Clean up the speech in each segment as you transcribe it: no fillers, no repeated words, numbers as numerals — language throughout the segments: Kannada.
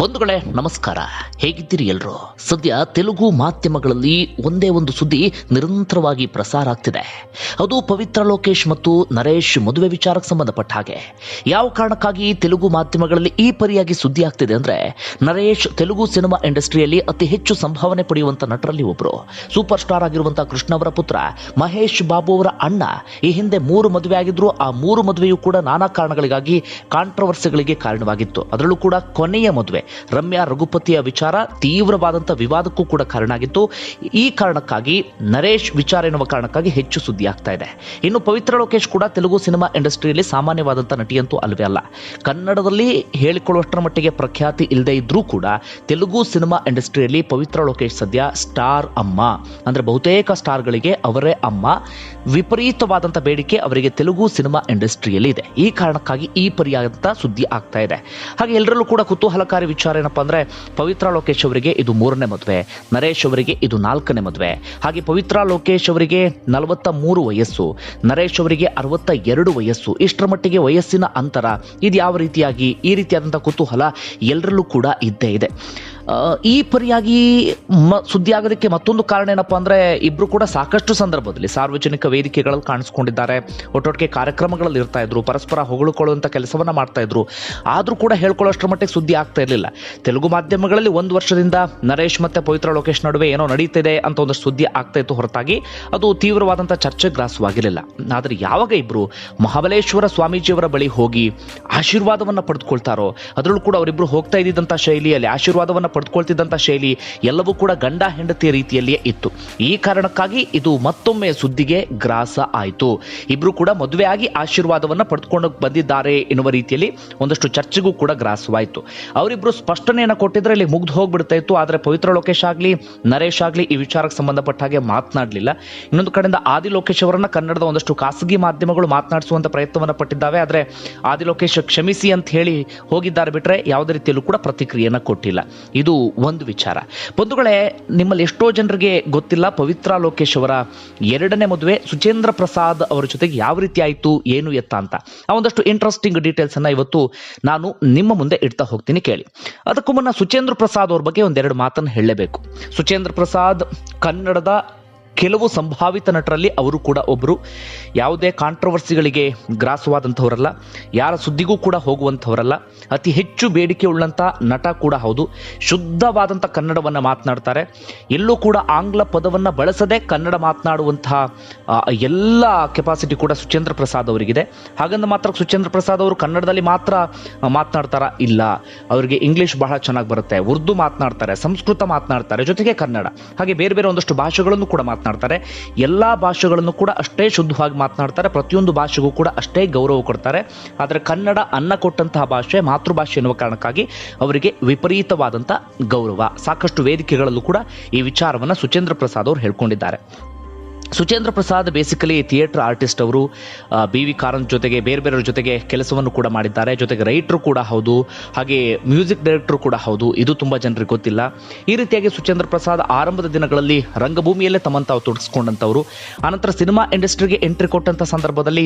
ಬಂಧುಗಳೇ ನಮಸ್ಕಾರ. ಹೇಗಿದ್ದೀರಿ ಎಲ್ಲರೂ? ಸದ್ಯ ತೆಲುಗು ಮಾಧ್ಯಮಗಳಲ್ಲಿ ಒಂದೇ ಒಂದು ಸುದ್ದಿ ನಿರಂತರವಾಗಿ ಪ್ರಸಾರ ಆಗ್ತಿದೆ. ಅದು ಪವಿತ್ರ ಲೋಕೇಶ್ ಮತ್ತು ನರೇಶ್ ಮದುವೆ ವಿಚಾರಕ್ಕೆ ಸಂಬಂಧಪಟ್ಟ ಹಾಗೆ. ಯಾವ ಕಾರಣಕ್ಕಾಗಿ ತೆಲುಗು ಮಾಧ್ಯಮಗಳಲ್ಲಿ ಈ ಪರಿಯಾಗಿ ಸುದ್ದಿ ಆಗ್ತಿದೆ ಅಂದ್ರೆ, ನರೇಶ್ ತೆಲುಗು ಸಿನಿಮಾ ಇಂಡಸ್ಟ್ರಿಯಲ್ಲಿ ಅತಿ ಹೆಚ್ಚು ಸಂಭಾವನೆ ಪಡೆಯುವಂತ ನಟರಲ್ಲಿ ಒಬ್ಬರು. ಸೂಪರ್ ಸ್ಟಾರ್ ಆಗಿರುವಂತಹ ಕೃಷ್ಣ ಅವರ ಪುತ್ರ ಮಹೇಶ್ ಬಾಬು ಅವರ ಅಣ್ಣ. ಈ ಹಿಂದೆ 3 ಮದುವೆ ಆಗಿದ್ರು. ಆ 3 ಮದುವೆಯೂ ಕೂಡ ನಾನಾ ಕಾರಣಗಳಿಗಾಗಿ ಕಾಂಟ್ರವರ್ಸಿಗಳಿಗೆ ಕಾರಣವಾಗಿತ್ತು. ಅದರಲ್ಲೂ ಕೂಡ ಕೊನೆಯ ಮದುವೆ ರಮ್ಯಾ ರಘುಪತಿಯ ವಿಚಾರ ತೀವ್ರವಾದಂತಹ ವಿವಾದಕ್ಕೂ ಕೂಡ ಕಾರಣ ಆಗಿತ್ತು. ಈ ಕಾರಣಕ್ಕಾಗಿ ನರೇಶ್ ವಿಚಾರ ಎನ್ನುವ ಕಾರಣಕ್ಕಾಗಿ ಹೆಚ್ಚು ಸುದ್ದಿ ಆಗ್ತಾ ಇದೆ. ಇನ್ನು ಪವಿತ್ರ ಲೋಕೇಶ್ ಕೂಡ ತೆಲುಗು ಸಿನಿಮಾ ಇಂಡಸ್ಟ್ರಿಯಲ್ಲಿ ಸಾಮಾನ್ಯವಾದಂತಹ ನಟಿಯಂತೂ ಅಲ್ವೇ ಅಲ್ಲ. ಕನ್ನಡದಲ್ಲಿ ಹೇಳಿಕೊಳ್ಳುವಷ್ಟರ ಮಟ್ಟಿಗೆ ಪ್ರಖ್ಯಾತಿ ಇಲ್ಲದೆ ಇದ್ರೂ ಕೂಡ ತೆಲುಗು ಸಿನಿಮಾ ಇಂಡಸ್ಟ್ರಿಯಲ್ಲಿ ಪವಿತ್ರ ಲೋಕೇಶ್ ಸದ್ಯ ಸ್ಟಾರ್ ಅಮ್ಮ. ಅಂದ್ರೆ ಬಹುತೇಕ ಸ್ಟಾರ್ಗಳಿಗೆ ಅವರೇ ಅಮ್ಮ. ವಿಪರೀತವಾದಂಥ ಬೇಡಿಕೆ ಅವರಿಗೆ ತೆಲುಗು ಸಿನಿಮಾ ಇಂಡಸ್ಟ್ರಿಯಲ್ಲಿ ಇದೆ. ಈ ಕಾರಣಕ್ಕಾಗಿ ಈ ಪರಿಯಾದಂಥ ಸುದ್ದಿ ಆಗ್ತಾ ಇದೆ. ಹಾಗೆ ಎಲ್ಲರಲ್ಲೂ ಕೂಡ ಕುತೂಹಲಕಾರಿ ವಿಚಾರ ಏನಪ್ಪಾ ಅಂದ್ರೆ, ಪವಿತ್ರ ಲೋಕೇಶ್ ಅವರಿಗೆ ಇದು 3ನೇ ಮದುವೆ, ನರೇಶ್ ಅವರಿಗೆ ಇದು 4ನೇ ಮದುವೆ. ಹಾಗೆ ಪವಿತ್ರ ಲೋಕೇಶ್ ಅವರಿಗೆ 43 ವಯಸ್ಸು, ನರೇಶ್ ಅವರಿಗೆ 62 ವಯಸ್ಸು. ಇಷ್ಟರ ಮಟ್ಟಿಗೆ ವಯಸ್ಸಿನ ಅಂತರ ಇದು ಯಾವ ರೀತಿಯಾಗಿ, ಈ ರೀತಿಯಾದಂಥ ಕುತೂಹಲ ಎಲ್ಲರಲ್ಲೂ ಕೂಡ ಇದ್ದೇ ಇದೆ. ಈ ಪರಿಯಾಗಿ ಸುದ್ದಿ ಆಗೋದಕ್ಕೆ ಮತ್ತೊಂದು ಕಾರಣ ಏನಪ್ಪಾ ಅಂದ್ರೆ, ಇಬ್ರು ಕೂಡ ಸಾಕಷ್ಟು ಸಂದರ್ಭದಲ್ಲಿ ಸಾರ್ವಜನಿಕ ವೇದಿಕೆಗಳಲ್ಲಿ ಕಾಣಿಸ್ಕೊಂಡಿದ್ದಾರೆ. ಒಟ್ಟೊಟ್ಟಿಗೆ ಕಾರ್ಯಕ್ರಮಗಳಲ್ಲಿ ಇರ್ತಾ ಇದ್ರು, ಪರಸ್ಪರ ಹೊಗಳಿಕೊಳ್ಳುವಂತ ಕೆಲಸವನ್ನ ಮಾಡ್ತಾ ಇದ್ರು. ಆದ್ರೂ ಕೂಡ ಹೇಳ್ಕೊಳ್ಳೋಷ್ಟರ ಮಟ್ಟಿಗೆ ಸುದ್ದಿ ಆಗ್ತಾ ಇರಲಿಲ್ಲ. ತೆಲುಗು ಮಾಧ್ಯಮಗಳಲ್ಲಿ 1 ವರ್ಷದಿಂದ ನರೇಶ್ ಮತ್ತೆ ಪವಿತ್ರ ಲೋಕೇಶ್ ನಡುವೆ ಏನೋ ನಡೀತಿದೆ ಅಂತ ಒಂದಷ್ಟು ಸುದ್ದಿ ಆಗ್ತಾ ಇತ್ತು ಹೊರತಾಗಿ ಅದು ತೀವ್ರವಾದಂತಹ ಚರ್ಚೆ ಗ್ರಾಸವಾಗಿರಲಿಲ್ಲ. ಆದ್ರೆ ಯಾವಾಗ ಇಬ್ರು ಮಹಾಬಲೇಶ್ವರ ಸ್ವಾಮೀಜಿಯವರ ಬಳಿ ಹೋಗಿ ಆಶೀರ್ವಾದವನ್ನ ಪಡೆದುಕೊಳ್ತಾರೋ, ಅದರಲ್ಲೂ ಕೂಡ ಅವರಿಬ್ರು ಹೋಗ್ತಾ ಇದ್ದಂತ ಶೈಲಿಯಲ್ಲಿ ಆಶೀರ್ವಾದವನ್ನ ಪಡೆದುಕೊಳ್ತಿದ್ದಂಥ ಶೈಲಿ ಎಲ್ಲವೂ ಕೂಡ ಗಂಡ ಹೆಂಡತಿಯ ರೀತಿಯಲ್ಲಿಯೇ ಇತ್ತು. ಈ ಕಾರಣಕ್ಕಾಗಿ ಇದು ಮತ್ತೊಮ್ಮೆ ಸುದ್ದಿಗೆ ಗ್ರಾಸ ಆಯಿತು. ಇಬ್ರು ಕೂಡ ಮದುವೆ ಆಗಿ ಆಶೀರ್ವಾದವನ್ನ ಪಡೆದುಕೊಂಡು ಬಂದಿದ್ದಾರೆ ಎನ್ನುವ ರೀತಿಯಲ್ಲಿ ಒಂದಷ್ಟು ಚರ್ಚೆಗೂ ಕೂಡ ಗ್ರಾಸವಾಯಿತು. ಅವರಿಬ್ರು ಸ್ಪಷ್ಟನೆಯನ್ನು ಕೊಟ್ಟಿದ್ರೆ ಇಲ್ಲಿ ಮುಗ್ದು ಹೋಗ್ಬಿಡ್ತಾ ಇತ್ತು. ಆದರೆ ಪವಿತ್ರ ಲೋಕೇಶ್ ಆಗಲಿ ನರೇಶ್ ಆಗಲಿ ಈ ವಿಚಾರಕ್ಕೆ ಸಂಬಂಧಪಟ್ಟ ಹಾಗೆ ಮಾತನಾಡಲಿಲ್ಲ. ಇನ್ನೊಂದು ಕಡೆಯಿಂದ ಆದಿ ಲೋಕೇಶ್ ಅವರನ್ನ ಕನ್ನಡದ ಒಂದಷ್ಟು ಖಾಸಗಿ ಮಾಧ್ಯಮಗಳು ಮಾತನಾಡಿಸುವಂತ ಪ್ರಯತ್ನವನ್ನು ಪಟ್ಟಿದ್ದಾವೆ. ಆದರೆ ಆದಿ ಲೋಕೇಶ್ ಕ್ಷಮಿಸಿ ಅಂತ ಹೇಳಿ ಹೋಗಿದ್ದಾರೆ ಬಿಟ್ರೆ ಯಾವುದೇ ರೀತಿಯಲ್ಲೂ ಕೂಡ ಪ್ರತಿಕ್ರಿಯೆಯನ್ನು ಕೊಟ್ಟಿಲ್ಲ. ಇದು ಒಂದು ವಿಚಾರ. ಬಂಧುಗಳೇ, ನಿಮ್ಮಲ್ಲಿ ಎಷ್ಟೋ ಜನರಿಗೆ ಗೊತ್ತಿಲ್ಲ ಪವಿತ್ರ ಲೋಕೇಶ್ ಅವರ 2ನೇ ಮದುವೆ ಸುಚೇಂದ್ರ ಪ್ರಸಾದ್ ಅವರ ಜೊತೆಗೆ ಯಾವ ರೀತಿ ಆಯಿತು, ಏನು ಎತ್ತ ಅಂತ ಆ ಒಂದಷ್ಟು ಇಂಟ್ರೆಸ್ಟಿಂಗ್ ಡೀಟೇಲ್ಸ್ ಅನ್ನ ಇವತ್ತು ನಾನು ನಿಮ್ಮ ಮುಂದೆ ಇಡ್ತಾ ಹೋಗ್ತೀನಿ, ಕೇಳಿ. ಅದಕ್ಕೂ ಮುನ್ನ ಸುಚೇಂದ್ರ ಪ್ರಸಾದ್ ಅವ್ರ ಬಗ್ಗೆ ಒಂದೆರಡು ಮಾತನ್ನು ಹೇಳಲೇಬೇಕು. ಸುಚೇಂದ್ರ ಪ್ರಸಾದ್ ಕನ್ನಡದ ಕೆಲವು ಸಂಭಾವಿತ ನಟರಲ್ಲಿ ಅವರು ಕೂಡ ಒಬ್ಬರು. ಯಾವುದೇ ಕಾಂಟ್ರವರ್ಸಿಗಳಿಗೆ ಗ್ರಾಸವಾದಂಥವರಲ್ಲ, ಯಾರ ಸುದ್ದಿಗೂ ಕೂಡ ಹೋಗುವಂಥವರಲ್ಲ. ಅತಿ ಹೆಚ್ಚು ಬೇಡಿಕೆ ಉಳ್ಳಂಥ ನಟ ಕೂಡ ಹೌದು. ಶುದ್ಧವಾದಂಥ ಕನ್ನಡವನ್ನು ಮಾತನಾಡ್ತಾರೆ. ಎಲ್ಲೂ ಕೂಡ ಆಂಗ್ಲ ಪದವನ್ನು ಬಳಸದೆ ಕನ್ನಡ ಮಾತನಾಡುವಂತಹ ಎಲ್ಲ ಕೆಪಾಸಿಟಿ ಕೂಡ ಸುಚೇಂದ್ರ ಪ್ರಸಾದ್ ಅವರಿಗಿದೆ. ಹಾಗಂದ ಮಾತ್ರ ಸುಚೇಂದ್ರ ಪ್ರಸಾದ್ ಅವರು ಕನ್ನಡದಲ್ಲಿ ಮಾತ್ರ ಮಾತನಾಡ್ತಾರಾ? ಇಲ್ಲ, ಅವರಿಗೆ ಇಂಗ್ಲಿಷ್ ಬಹಳ ಚೆನ್ನಾಗಿ ಬರುತ್ತೆ, ಉರ್ದು ಮಾತನಾಡ್ತಾರೆ, ಸಂಸ್ಕೃತ ಮಾತನಾಡ್ತಾರೆ, ಜೊತೆಗೆ ಕನ್ನಡ, ಹಾಗೆ ಬೇರೆ ಬೇರೆ ಒಂದಷ್ಟು ಭಾಷೆಗಳನ್ನು ಕೂಡ ಮಾತನಾಡ್ತಾರೆ. ಎಲ್ಲಾ ಭಾಷೆಗಳನ್ನು ಕೂಡ ಅಷ್ಟೇ ಶುದ್ಧವಾಗಿ ಮಾತನಾಡ್ತಾರೆ. ಪ್ರತಿಯೊಂದು ಭಾಷೆಗೂ ಕೂಡ ಅಷ್ಟೇ ಗೌರವ ಕೊಡ್ತಾರೆ. ಆದರೆ ಕನ್ನಡ ಅನ್ನ ಕೊಟ್ಟಂತಹ ಭಾಷೆ, ಮಾತೃಭಾಷೆ ಎನ್ನುವ ಕಾರಣಕ್ಕಾಗಿ ಅವರಿಗೆ ವಿಪರೀತವಾದಂತಹ ಗೌರವ. ಸಾಕಷ್ಟು ವೇದಿಕೆಗಳಲ್ಲೂ ಕೂಡ ಈ ವಿಚಾರವನ್ನು ಸುಚೇಂದ್ರ ಪ್ರಸಾದ್ ಅವರು ಹೇಳ್ಕೊಂಡಿದ್ದಾರೆ. Suchendra Prasad basically theatre artist. ಅವರು BV ಕಾರಂತ್ ಜೊತೆಗೆ ಬೇರೆ ಬೇರೆಯವ್ರ ಜೊತೆಗೆ ಕೆಲಸವನ್ನು ಕೂಡ ಮಾಡಿದ್ದಾರೆ. ಜೊತೆಗೆ ರೈಟರ್ ಕೂಡ ಹೌದು, ಹಾಗೆ ಮ್ಯೂಸಿಕ್ ಡೈರೆಕ್ಟರ್ ಕೂಡ ಹೌದು. ಇದು ತುಂಬ ಜನರಿಗೆ ಗೊತ್ತಿಲ್ಲ. ಈ ರೀತಿಯಾಗಿ ಸುಚೇಂದ್ರ ಪ್ರಸಾದ್ ಆರಂಭದ ದಿನಗಳಲ್ಲಿ ರಂಗಭೂಮಿಯಲ್ಲೇ ತಮ್ಮನ್ನು ತಾವು ತೊಡಗಿಸ್ಕೊಂಡಂಥವ್ರು. ಆನಂತರ ಸಿನಿಮಾ ಇಂಡಸ್ಟ್ರಿಗೆ ಎಂಟ್ರಿ ಕೊಟ್ಟಂಥ ಸಂದರ್ಭದಲ್ಲಿ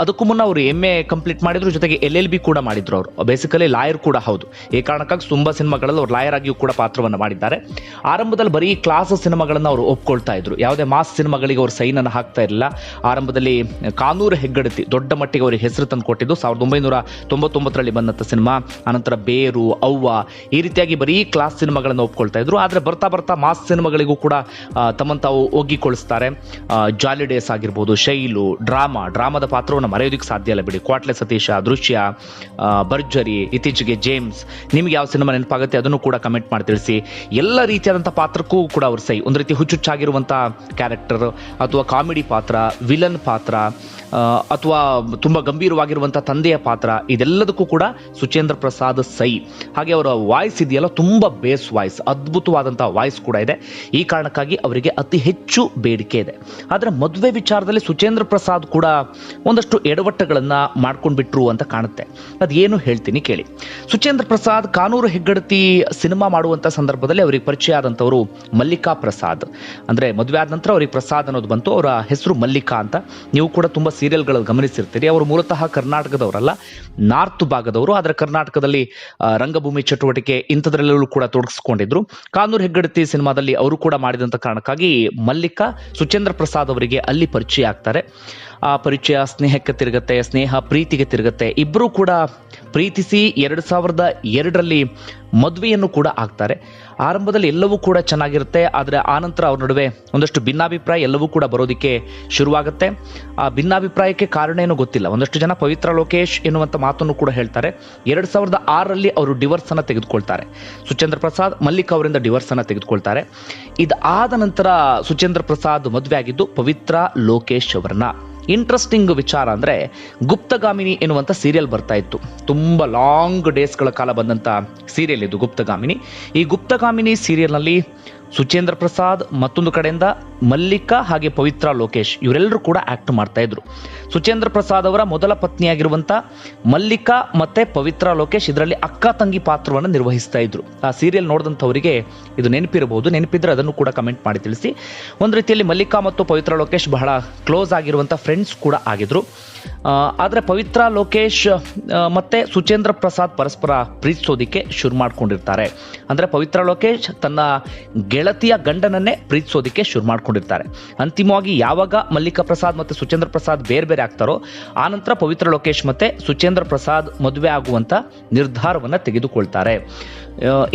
ಅದಕ್ಕೂ ಮುನ್ನ ಅವರು MA ಕಂಪ್ಲೀಟ್ ಮಾಡಿದ್ರು, ಜೊತೆಗೆ LLB ಕೂಡ ಮಾಡಿದ್ರು. ಅವರು ಬೇಸಿಕಲಿ ಲಾಯರ್ ಕೂಡ ಹೌದು. ಈ ಕಾರಣಕ್ಕಾಗಿ ತುಂಬ ಸಿನಿಮಾಗಳಲ್ಲಿ ಅವರು ಲಾಯರ್ ಆಗಿಯೂ ಕೂಡ ಪಾತ್ರವನ್ನು ಮಾಡಿದ್ದಾರೆ. ಆರಂಭದಲ್ಲಿ ಬರೀ ಕ್ಲಾಸ್ ಸಿನಿಮಾಗಳನ್ನು ಅವರು ಒಪ್ಕೊಳ್ತಾ ಇದ್ರು. ಯಾವುದೇ ಮಾಸ್ ಸಿನಿಮಾಗಳಿಗೆ ಅವರು ಸೈನ್ ಅನ್ನು ಹಾಕ್ತಾ ಇರಲಿಲ್ಲ. ಆರಂಭದಲ್ಲಿ ಕಾನೂರು ಹೆಗ್ಗಡತಿ ದೊಡ್ಡ ಮಟ್ಟಿಗೆ ಅವರಿಗೆ ಹೆಸರು ತಂದು ಕೊಟ್ಟಿದ್ದು 1999ರಲ್ಲಿ ಬಂದಂಥ ಸಿನಿಮಾ. ಅನಂತರ ಬೇರು, ಅವ್ವ, ಈ ರೀತಿಯಾಗಿ ಬರೀ ಕ್ಲಾಸ್ ಸಿನಿಮಾಗಳನ್ನು ಒಪ್ಕೊಳ್ತಾ ಇದ್ರು. ಆದರೆ ಬರ್ತಾ ಬರ್ತಾ ಮಾಸ್ ಸಿನಿಮಾಗಳಿಗೂ ಕೂಡ ತಮ್ಮನ್ನು ತಾವು ಒಗ್ಗಿಕೊಳಿಸ್ತಾರೆ. ಜಾಲಿ ಡೇಸ್ ಆಗಿರ್ಬೋದು, ಶೈಲು, ಡ್ರಾಮಾದ ಪಾತ್ರವನ್ನು ಮರೆಯೋದಕ್ಕೆ ಸಾಧ್ಯ ಇಲ್ಲ ಬಿಡಿ. ಕ್ವಾಟ್ಲೆ ಸತೀಶ, ದೃಶ್ಯ, ಭರ್ಜರಿ, ಇತ್ತೀಚೆಗೆ ಜೇಮ್ಸ್, ನಿಮಗೆ ಯಾವ ಸಿನಿಮಾ ನೆನಪಾಗುತ್ತೆ ಅದನ್ನು ಕೂಡ ಕಮೆಂಟ್ ಮಾಡಿ ತಿಳಿಸಿ. ಎಲ್ಲ ರೀತಿಯಾದಂಥ ಪಾತ್ರಕ್ಕೂ ಕೂಡ ಅವರು ಸೈ. ಒಂದು ರೀತಿ ಹುಚ್ಚುಚ್ಚಾಗಿರುವಂಥ ಕ್ಯಾರೆಕ್ಟರ್, ಅಥವಾ ಕಾಮಿಡಿ ಪಾತ್ರ, ವಿಲನ್ ಪಾತ್ರ, ಅಥವಾ ತುಂಬ ಗಂಭೀರವಾಗಿರುವಂಥ ತಂದೆಯ ಪಾತ್ರ, ಇದೆಲ್ಲದಕ್ಕೂ ಕೂಡ ಸುಚೇಂದ್ರ ಪ್ರಸಾದ್ ಸೈ. ಹಾಗೆ ಅವರ ವಾಯ್ಸ್ ಇದೆಯಲ್ಲ, ತುಂಬ ಬೇಸ್ ವಾಯ್ಸ್, ಅದ್ಭುತವಾದಂಥ ವಾಯ್ಸ್ ಕೂಡ ಇದೆ. ಈ ಕಾರಣಕ್ಕಾಗಿ ಅವರಿಗೆ ಅತಿ ಹೆಚ್ಚು ಬೇಡಿಕೆ ಇದೆ. ಆದರೆ ಮದುವೆ ವಿಚಾರದಲ್ಲಿ ಸುಚೇಂದ್ರ ಪ್ರಸಾದ್ ಕೂಡ ಒಂದಷ್ಟು ಎಡವಟ್ಟುಗಳನ್ನು ಮಾಡ್ಕೊಂಡ್ಬಿಟ್ರು ಅಂತ ಕಾಣುತ್ತೆ. ಅದೇನು ಹೇಳ್ತೀನಿ ಕೇಳಿ. ಸುಚೇಂದ್ರ ಪ್ರಸಾದ್ ಕಾನೂರು ಹೆಗ್ಗಡತಿ ಸಿನಿಮಾ ಮಾಡುವಂಥ ಸಂದರ್ಭದಲ್ಲಿ ಅವರಿಗೆ ಪರಿಚಯ ಆದಂಥವರು ಮಲ್ಲಿಕಾ ಪ್ರಸಾದ್. ಅಂದರೆ ಮದುವೆ ಆದ ನಂತರ ಅವರಿಗೆ ಪ್ರಸಾದ್ ಪ್ರಸಾದ್ ಅನ್ನೋದು ಬಂತು. ಅವರ ಹೆಸರು ಮಲ್ಲಿಕಾ ಅಂತ. ನೀವು ಕೂಡ ತುಂಬ ಸೀರಿಯಲ್ಗಳಲ್ಲಿ ಗಮನಿಸಿರ್ತೀರಿ. ಅವರು ಮೂಲತಃ ಕರ್ನಾಟಕದವರಲ್ಲ, ನಾರ್ತ್ ಭಾಗದವರು. ಆದರೆ ಕರ್ನಾಟಕದಲ್ಲಿ ರಂಗಭೂಮಿ ಚಟುವಟಿಕೆ ಇಂಥದ್ರಲ್ಲೂ ಕೂಡ ತೊಡಗಿಸ್ಕೊಂಡಿದ್ರು. ಕಾನೂರು ಹೆಗ್ಗಡತಿ ಸಿನಿಮಾದಲ್ಲಿ ಅವರು ಕೂಡ ಮಾಡಿದಂಥ ಕಾರಣಕ್ಕಾಗಿ ಮಲ್ಲಿಕಾ ಸುಚೇಂದ್ರ ಪ್ರಸಾದ್ ಅವರಿಗೆ ಅಲ್ಲಿ ಪರಿಚಯ ಆಗ್ತಾರೆ. ಆ ಪರಿಚಯ ಸ್ನೇಹಕ್ಕೆ ತಿರುಗತ್ತೆ, ಸ್ನೇಹ ಪ್ರೀತಿಗೆ ತಿರುಗತ್ತೆ. ಇಬ್ಬರೂ ಕೂಡ ಪ್ರೀತಿಸಿ 2002ರಲ್ಲಿ ಮದುವೆಯನ್ನು ಕೂಡ ಆಗ್ತಾರೆ. ಆರಂಭದಲ್ಲಿ ಎಲ್ಲವೂ ಕೂಡ ಚೆನ್ನಾಗಿರುತ್ತೆ, ಆದರೆ ಆನಂತರ ಅವ್ರ ನಡುವೆ ಒಂದಷ್ಟು ಭಿನ್ನಾಭಿಪ್ರಾಯ ಎಲ್ಲವೂ ಕೂಡ ಬರೋದಕ್ಕೆ ಶುರುವಾಗುತ್ತೆ. ಆ ಭಿನ್ನಾಭಿಪ್ರಾಯಕ್ಕೆ ಕಾರಣ ಏನೂ ಗೊತ್ತಿಲ್ಲ. ಒಂದಷ್ಟು ಜನ ಪವಿತ್ರ ಲೋಕೇಶ್ ಎನ್ನುವಂಥ ಮಾತನ್ನು ಕೂಡ ಹೇಳ್ತಾರೆ. 2006ರಲ್ಲಿ ಅವರು ಡಿವೋರ್ಸ್ ಅನ್ನು ತೆಗೆದುಕೊಳ್ತಾರೆ. ಸುಚೇಂದ್ರ ಪ್ರಸಾದ್ ಮಲ್ಲಿಕ್ ಅವರಿಂದ ಡಿವೋರ್ಸ್ ಅನ್ನು ತೆಗೆದುಕೊಳ್ತಾರೆ. ಇದಾದ ನಂತರ ಸುಚೇಂದ್ರ ಪ್ರಸಾದ್ ಮದುವೆ ಆಗಿದ್ದು ಪವಿತ್ರ ಲೋಕೇಶ್ ಅವರನ್ನ. ಇಂಟ್ರೆಸ್ಟಿಂಗ್ ವಿಚಾರ ಅಂದರೆ ಗುಪ್ತಗಾಮಿನಿ ಎನ್ನುವಂಥ ಸೀರಿಯಲ್ ಬರ್ತಾ ಇತ್ತು. ತುಂಬ ಲಾಂಗ್ ಡೇಸ್ಗಳ ಕಾಲ ಬಂದಂಥ ಸೀರಿಯಲ್ ಇದು ಗುಪ್ತಗಾಮಿನಿ. ಈ ಗುಪ್ತಗಾಮಿನಿ ಸೀರಿಯಲ್ನಲ್ಲಿ ಸುಚೇಂದ್ರ ಪ್ರಸಾದ್, ಮತ್ತೊಂದು ಕಡೆಯಿಂದ ಮಲ್ಲಿಕಾ ಹಾಗೆ ಪವಿತ್ರ ಲೋಕೇಶ್ ಇವರೆಲ್ಲರೂ ಕೂಡ ಆ್ಯಕ್ಟ್ ಮಾಡ್ತಾ ಇದ್ರು. ಸುಚೇಂದ್ರ ಪ್ರಸಾದ್ ಅವರ ಮೊದಲ ಪತ್ನಿಯಾಗಿರುವಂಥ ಮಲ್ಲಿಕಾ ಮತ್ತು ಪವಿತ್ರ ಲೋಕೇಶ್ ಇದರಲ್ಲಿ ಅಕ್ಕ ತಂಗಿ ಪಾತ್ರವನ್ನು ನಿರ್ವಹಿಸ್ತಾ ಇದ್ರು. ಆ ಸೀರಿಯಲ್ ನೋಡಿದಂಥವರಿಗೆ ಇದು ನೆನಪಿರಬಹುದು. ನೆನಪಿದ್ರೆ ಅದನ್ನು ಕೂಡ ಕಮೆಂಟ್ ಮಾಡಿ ತಿಳಿಸಿ. ಒಂದು ರೀತಿಯಲ್ಲಿ ಮಲ್ಲಿಕಾ ಮತ್ತು ಪವಿತ್ರ ಲೋಕೇಶ್ ಬಹಳ ಕ್ಲೋಸ್ ಆಗಿರುವಂಥ ಫ್ರೆಂಡ್ಸ್ ಕೂಡ ಆಗಿದ್ರು. ಆದರೆ ಪವಿತ್ರ ಲೋಕೇಶ್ ಮತ್ತು ಸುಚೇಂದ್ರ ಪ್ರಸಾದ್ ಪರಸ್ಪರ ಪ್ರೀತಿಸೋದಿಕ್ಕೆ ಶುರು ಮಾಡ್ಕೊಂಡಿರ್ತಾರೆ. ಅಂದರೆ ಪವಿತ್ರ ಲೋಕೇಶ್ ತನ್ನ ಗೆಳತಿಯ ಗಂಡನನ್ನೇ ಪ್ರೀತಿಸೋದಿಕ್ಕೆ ಶುರು ಮಾಡ್ಕೊಂಡಿರ್ತಾರೆ. ಅಂತಿಮವಾಗಿ ಯಾವಾಗ ಮಲ್ಲಿಕಾ ಪ್ರಸಾದ್ ಮತ್ತು ಸುಚೇಂದ್ರ ಪ್ರಸಾದ್ ಬೇರೆ ಬೇರೆ ಆಗ್ತಾರೋ ಆನಂತರ ಪವಿತ್ರ ಲೋಕೇಶ್ ಮತ್ತು ಸುಚೇಂದ್ರ ಪ್ರಸಾದ್ ಮದುವೆ ಆಗುವಂಥ ನಿರ್ಧಾರವನ್ನು ತೆಗೆದುಕೊಳ್ತಾರೆ.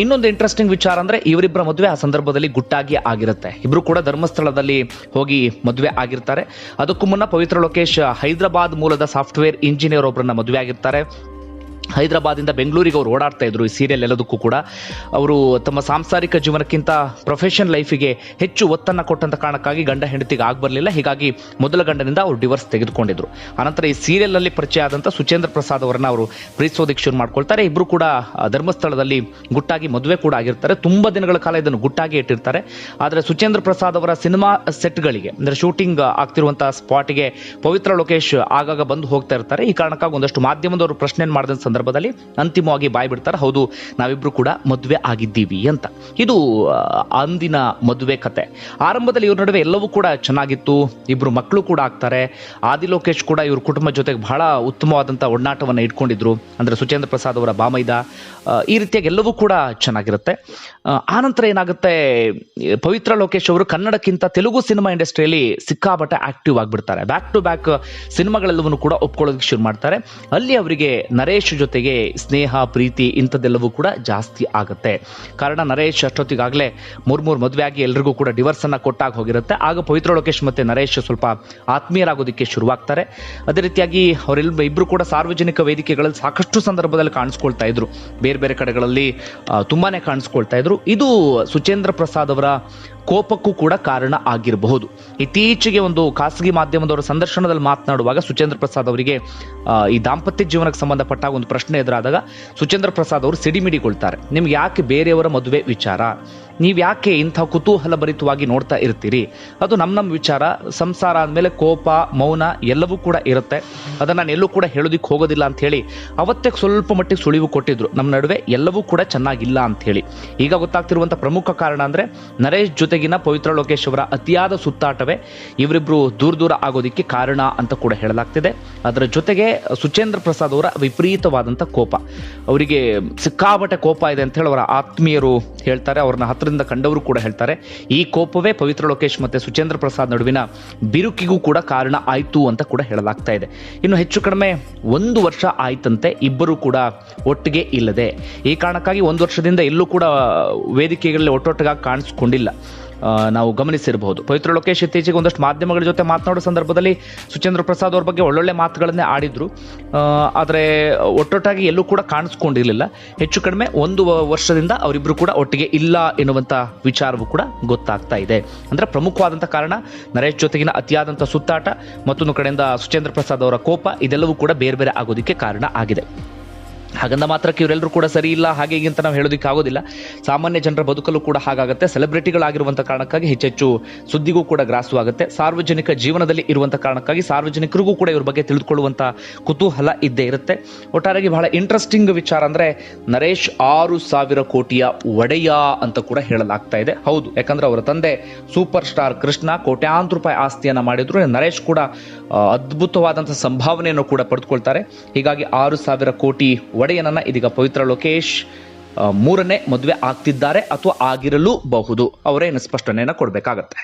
ಇನ್ನೊಂದು ಇಂಟ್ರೆಸ್ಟಿಂಗ್ ವಿಚಾರ ಅಂದರೆ ಇವರಿಬ್ಬರ ಮದುವೆ ಆ ಸಂದರ್ಭದಲ್ಲಿ ಗುಟ್ಟಾಗಿ ಆಗಿರುತ್ತೆ. ಇಬ್ಬರು ಕೂಡ ಧರ್ಮಸ್ಥಳದಲ್ಲಿ ಹೋಗಿ ಮದುವೆ ಆಗಿರ್ತಾರೆ. ಅದಕ್ಕೂ ಮುನ್ನ ಪವಿತ್ರ ಲೋಕೇಶ್ ಹೈದರಾಬಾದ್ ಮೂಲದ ಸಾಫ್ಟ್ವೇರ್ ಇಂಜಿನಿಯರ್ ಒಬ್ಬರನ್ನ ಮದುವೆ ಆಗಿರ್ತಾರೆ. ಹೈದರಾಬಾದಿಂದ ಬೆಂಗಳೂರಿಗೆ ಅವರು ಓಡಾಡ್ತಾ ಇದ್ರು. ಈ ಸೀರಿಯಲ್ ಎಲ್ಲದಕ್ಕೂ ಕೂಡ ಅವರು ತಮ್ಮ ಸಾಂಸಾರಿಕ ಜೀವನಕ್ಕಿಂತ ಪ್ರೊಫೆಷನ್ ಲೈಫಿಗೆ ಹೆಚ್ಚು ಒತ್ತನ್ನು ಕೊಟ್ಟಂತ ಕಾರಣಕ್ಕಾಗಿ ಗಂಡ ಹೆಂಡತಿಗೆ ಆಗಬರಲಿಲ್ಲ. ಹೀಗಾಗಿ ಮೊದಲ ಗಂಡನಿಂದ ಅವರು ಡಿವೋರ್ಸ್ ತೆಗೆದುಕೊಂಡಿದ್ರು. ಆನಂತರ ಈ ಸೀರಿಯಲ್ನಲ್ಲಿ ಪರಿಚಯ ಆದಂಥ ಸುಚೇಂದ್ರ ಪ್ರಸಾದ್ ಅವರನ್ನ ಅವರು ಪ್ರೀತಿಸೋದಕ್ಕೆ ಶುರು ಮಾಡ್ಕೊಳ್ತಾರೆ. ಇಬ್ಬರು ಕೂಡ ಧರ್ಮಸ್ಥಳದಲ್ಲಿ ಗುಟ್ಟಾಗಿ ಮದುವೆ ಕೂಡ ಆಗಿರ್ತಾರೆ. ತುಂಬ ದಿನಗಳ ಕಾಲ ಇದನ್ನು ಗುಟ್ಟಾಗಿ ಇಟ್ಟಿರ್ತಾರೆ. ಆದರೆ ಸುಚೇಂದ್ರ ಪ್ರಸಾದ್ ಅವರ ಸಿನಿಮಾ ಸೆಟ್ಗಳಿಗೆ ಅಂದರೆ ಶೂಟಿಂಗ್ ಆಗ್ತಿರುವಂಥ ಸ್ಪಾಟ್ಗೆ ಪವಿತ್ರ ಲೋಕೇಶ್ ಆಗಾಗ ಬಂದು ಹೋಗ್ತಾ ಇರ್ತಾರೆ. ಈ ಕಾರಣಕ್ಕಾಗಿ ಒಂದಷ್ಟು ಮಾಧ್ಯಮದವರು ಪ್ರಶ್ನೆ ಮಾಡಿದ ಸಂದರ್ಭದಲ್ಲಿ ಅಂತಿಮವಾಗಿ ಬಾಯ್ ಬಿಡ್ತಾರೆ, ಹೌದು ನಾವಿಬ್ರು ಕೂಡ ಮದುವೆ ಆಗಿದ್ದೀವಿ ಅಂತ. ಇದು ಅಂದಿನ ಮದುವೆ ಕತೆ. ಆರಂಭದಲ್ಲಿ ಇವ್ರ ನಡುವೆ ಎಲ್ಲವೂ ಕೂಡ ಚೆನ್ನಾಗಿತ್ತು. ಇಬ್ರು ಮಕ್ಕಳು ಕೂಡ ಆಗ್ತಾರೆ. ಆದಿ ಲೋಕೇಶ್ ಕೂಡ ಇವ್ರ ಕುಟುಂಬ ಜೊತೆಗೆ ಬಹಳ ಉತ್ತಮವಾದಂಥ ಒಡನಾಟವನ್ನು ಇಟ್ಕೊಂಡಿದ್ರು. ಅಂದರೆ ಸುಚೇಂದ್ರ ಪ್ರಸಾದ್ ಅವರ ಬಾಮೈದ. ಈ ರೀತಿಯಾಗಿ ಎಲ್ಲವೂ ಕೂಡ ಚೆನ್ನಾಗಿರುತ್ತೆ. ಆನಂತರ ಏನಾಗುತ್ತೆ, ಪವಿತ್ರ ಲೋಕೇಶ್ ಅವರು ಕನ್ನಡಕ್ಕಿಂತ ತೆಲುಗು ಸಿನಿಮಾ ಇಂಡಸ್ಟ್ರಿಯಲ್ಲಿ ಸಿಕ್ಕಾಪಟ್ಟೆ ಆಕ್ಟಿವ್ ಆಗಿಬಿಡ್ತಾರೆ. ಬ್ಯಾಕ್ ಟು ಬ್ಯಾಕ್ ಸಿನಿಮಾಗಳೆಲ್ಲವನ್ನು ಕೂಡ ಒಪ್ಕೊಳ್ಳೋದಕ್ಕೆ ಶುರು ಮಾಡ್ತಾರೆ. ಅಲ್ಲಿ ಅವರಿಗೆ ನರೇಶ್ ಜೊತೆಗೆ ಸ್ನೇಹ ಪ್ರೀತಿ ಇಂಥದ್ದೆಲ್ಲವೂ ಕೂಡ ಜಾಸ್ತಿ ಆಗುತ್ತೆ. ಕಾರಣ ನರೇಶ್ ಅಷ್ಟೊತ್ತಿಗಾಗಲೇ ಮೂರು ಮದುವೆ ಆಗಿ ಎಲ್ರಿಗೂ ಕೂಡ ಡಿವೋರ್ಸ್ ಅನ್ನ ಕೊಟ್ಟಾಗ ಹೋಗಿರುತ್ತೆ. ಆಗ ಪವಿತ್ರ ಲೋಕೇಶ್ ಮತ್ತೆ ನರೇಶ್ ಸ್ವಲ್ಪ ಆತ್ಮೀಯರಾಗೋದಕ್ಕೆ ಶುರುವಾಗ್ತಾರೆ. ಅದೇ ರೀತಿಯಾಗಿ ಇಬ್ಬರು ಕೂಡ ಸಾರ್ವಜನಿಕ ವೇದಿಕೆಗಳಲ್ಲಿ ಸಾಕಷ್ಟು ಸಂದರ್ಭದಲ್ಲಿ ಕಾಣಿಸ್ಕೊಳ್ತಾ ಇದ್ರು. ಬೇರೆ ಬೇರೆ ಕಡೆಗಳಲ್ಲಿ ತುಂಬಾನೇ ಕಾಣಿಸ್ಕೊಳ್ತಾ ಇದ್ರು. ಇದು ಸುಚೇಂದ್ರ ಪ್ರಸಾದ್ ಅವರ ಕೋಪಕ್ಕೂ ಕೂಡ ಕಾರಣ ಆಗಿರಬಹುದು. ಇತ್ತೀಚೆಗೆ ಒಂದು ಖಾಸಗಿ ಮಾಧ್ಯಮದವರ ಸಂದರ್ಶನದಲ್ಲಿ ಮಾತನಾಡುವಾಗ ಸುಚೇಂದ್ರ ಪ್ರಸಾದ್ ಅವರಿಗೆ ಈ ದಾಂಪತ್ಯ ಜೀವನಕ್ಕೆ ಸಂಬಂಧಪಟ್ಟಾಗ ಒಂದು ಪ್ರಶ್ನೆ ಎದುರಾದಾಗ ಸುಚೇಂದ್ರ ಪ್ರಸಾದ್ ಅವರು ಸಿಡಿಮಿಡಿಕೊಳ್ತಾರೆ. ನಿಮ್ಗೆ ಯಾಕೆ ಬೇರೆಯವರ ಮದುವೆ ವಿಚಾರ, ನೀವು ಯಾಕೆ ಇಂಥ ಕುತೂಹಲ ಭರಿತವಾಗಿ ನೋಡ್ತಾ ಇರ್ತೀರಿ? ಅದು ನಮ್ಮ ವಿಚಾರ. ಸಂಸಾರ ಆದಮೇಲೆ ಕೋಪ ಮೌನ ಎಲ್ಲವೂ ಕೂಡ ಇರುತ್ತೆ. ಅದನ್ನು ನಾನು ಎಲ್ಲೂ ಕೂಡ ಹೇಳೋದಿಕ್ಕೆ ಹೋಗೋದಿಲ್ಲ ಅಂತ ಹೇಳಿ ಅವತ್ತೇ ಸ್ವಲ್ಪ ಮಟ್ಟಿಗೆ ಸುಳಿವು ಕೊಟ್ಟಿದ್ರು. ನಮ್ಮ ನಡುವೆ ಎಲ್ಲವೂ ಕೂಡ ಚೆನ್ನಾಗಿಲ್ಲ ಅಂತ ಹೇಳಿ. ಈಗ ಗೊತ್ತಾಗ್ತಿರುವಂಥ ಪ್ರಮುಖ ಕಾರಣ ಅಂದರೆ ನರೇಶ್ ಜೊತೆಗಿನ ಪವಿತ್ರ ಲೋಕೇಶ್ ಅವರ ಅತಿಯಾದ ಸುತ್ತಾಟವೇ ಇವರಿಬ್ರು ದೂರ ಆಗೋದಿಕ್ಕೆ ಕಾರಣ ಅಂತ ಕೂಡ ಹೇಳಲಾಗ್ತಿದೆ. ಅದರ ಜೊತೆಗೆ ಸುಚೇಂದ್ರ ಪ್ರಸಾದ್ ಅವರ ವಿಪರೀತವಾದಂಥ ಕೋಪ, ಅವರಿಗೆ ಸಿಕ್ಕಾಪಟ್ಟೆ ಕೋಪ ಇದೆ ಅಂತ ಹೇಳಿ ಅವರ ಆತ್ಮೀಯರು ಹೇಳ್ತಾರೆ. ಅವ್ರನ್ನ ಹತ್ರದಿಂದ ಕಂಡವರು ಕೂಡ ಹೇಳ್ತಾರೆ. ಈ ಕೋಪವೇ ಪವಿತ್ರ ಲೋಕೇಶ್ ಮತ್ತೆ ಸುಚೇಂದ್ರ ಪ್ರಸಾದ್ ನಡುವಿನ ಬಿರುಕಿಗೂ ಕೂಡ ಕಾರಣ ಆಯಿತು ಅಂತ ಕೂಡ ಹೇಳಲಾಗ್ತಾ ಇದೆ. ಇನ್ನು ಹೆಚ್ಚು ಕಡಿಮೆ 1 ವರ್ಷ ಆಯ್ತಂತೆ ಇಬ್ಬರು ಕೂಡ ಒಟ್ಟಿಗೆ ಇಲ್ಲದೆ. ಈ ಕಾರಣಕ್ಕಾಗಿ 1 ವರ್ಷದಿಂದ ಎಲ್ಲೂ ಕೂಡ ವೇದಿಕೆಗಳಲ್ಲಿ ಒಟ್ಟೊಟ್ಟಿಗಾಗಿ ಕಾಣಿಸ್ಕೊಂಡಿಲ್ಲ. ನಾವು ಗಮನಿಸಿರಬಹುದು. ಪವಿತ್ರ ಲೋಕೇಶ್ ಇತ್ತೀಚೆಗೆ ಒಂದಷ್ಟು ಮಾಧ್ಯಮಗಳ ಜೊತೆ ಮಾತನಾಡೋ ಸಂದರ್ಭದಲ್ಲಿ ಸುಚೇಂದ್ರ ಪ್ರಸಾದ್ ಅವ್ರ ಬಗ್ಗೆ ಒಳ್ಳೊಳ್ಳೆ ಮಾತುಗಳನ್ನೇ ಆಡಿದ್ರು. ಆದರೆ ಒಟ್ಟೊಟ್ಟಾಗಿ ಎಲ್ಲೂ ಕೂಡ ಕಾಣಿಸ್ಕೊಂಡಿರಲಿಲ್ಲ. ಹೆಚ್ಚು ಕಡಿಮೆ 1 ವರ್ಷದಿಂದ ಅವರಿಬ್ಬರು ಕೂಡ ಒಟ್ಟಿಗೆ ಇಲ್ಲ ಎನ್ನುವಂಥ ವಿಚಾರವೂ ಕೂಡ ಗೊತ್ತಾಗ್ತಾ ಇದೆ. ಅಂದರೆ ಪ್ರಮುಖವಾದಂಥ ಕಾರಣ ನರೇಶ್ ಜೊತೆಗಿನ ಅತಿಯಾದಂಥ ಸುತ್ತಾಟ, ಮತ್ತೊಂದು ಕಡೆಯಿಂದ ಸುಚೇಂದ್ರ ಪ್ರಸಾದ್ ಅವರ ಕೋಪ, ಇದೆಲ್ಲವೂ ಕೂಡ ಬೇರೆ ಬೇರೆ ಆಗೋದಕ್ಕೆ ಕಾರಣ ಆಗಿದೆ. ಹಾಗಂದ ಮಾತ್ರಕ್ಕೆ ಇವರೆಲ್ಲರೂ ಕೂಡ ಸರಿ ಇಲ್ಲ ಹಾಗೆ ಹೀಗೆ ಅಂತ ನಾವು ಹೇಳೋದಕ್ಕೆ ಆಗೋದಿಲ್ಲ. ಸಾಮಾನ್ಯ ಜನರ ಬದುಕಲ್ಲೂ ಕೂಡ ಹಾಗಾಗುತ್ತೆ. ಸೆಲೆಬ್ರಿಟಿಗಳಾಗಿರುವಂಥ ಕಾರಣಕ್ಕಾಗಿ ಹೆಚ್ಚೆಚ್ಚು ಸುದ್ದಿಗೂ ಕೂಡ ಗ್ರಾಸವಾಗುತ್ತೆ. ಸಾರ್ವಜನಿಕ ಜೀವನದಲ್ಲಿ ಇರುವಂಥ ಕಾರಣಕ್ಕಾಗಿ ಸಾರ್ವಜನಿಕರಿಗೂ ಕೂಡ ಇವ್ರ ಬಗ್ಗೆ ತಿಳಿದುಕೊಳ್ಳುವಂಥ ಕುತೂಹಲ ಇದ್ದೇ ಇರುತ್ತೆ. ಒಟ್ಟಾರೆಯಾಗಿ ಬಹಳ ಇಂಟ್ರೆಸ್ಟಿಂಗ್ ವಿಚಾರ ಅಂದರೆ ನರೇಶ್ 6,000 ಕೋಟಿಯ ಒಡೆಯ ಅಂತ ಕೂಡ ಹೇಳಲಾಗ್ತಾ ಇದೆ. ಹೌದು, ಯಾಕಂದ್ರೆ ಅವರ ತಂದೆ ಸೂಪರ್ ಸ್ಟಾರ್ ಕೃಷ್ಣ ಕೋಟ್ಯಾಂತರ ರೂಪಾಯಿ ಆಸ್ತಿಯನ್ನು ಮಾಡಿದ್ರು. ನರೇಶ್ ಕೂಡ ಅದ್ಭುತವಾದಂಥ ಸಂಭಾವನೆಯನ್ನು ಕೂಡ ಪಡೆದುಕೊಳ್ತಾರೆ. ಹೀಗಾಗಿ 6,000 ಕೋಟಿ ಒಡೆಯನನ್ನ ಇದೀಗ ಪವಿತ್ರ ಲೋಕೇಶ್ 3ನೇ ಮದುವೆ ಆಗ್ತಿದ್ದಾರೆ ಅಥವಾ ಆಗಿರಲೂ ಬಹುದು. ಅವರೇನು ಸ್ಪಷ್ಟನೆಯನ್ನು ಕೊಡಬೇಕಾಗತ್ತೆ.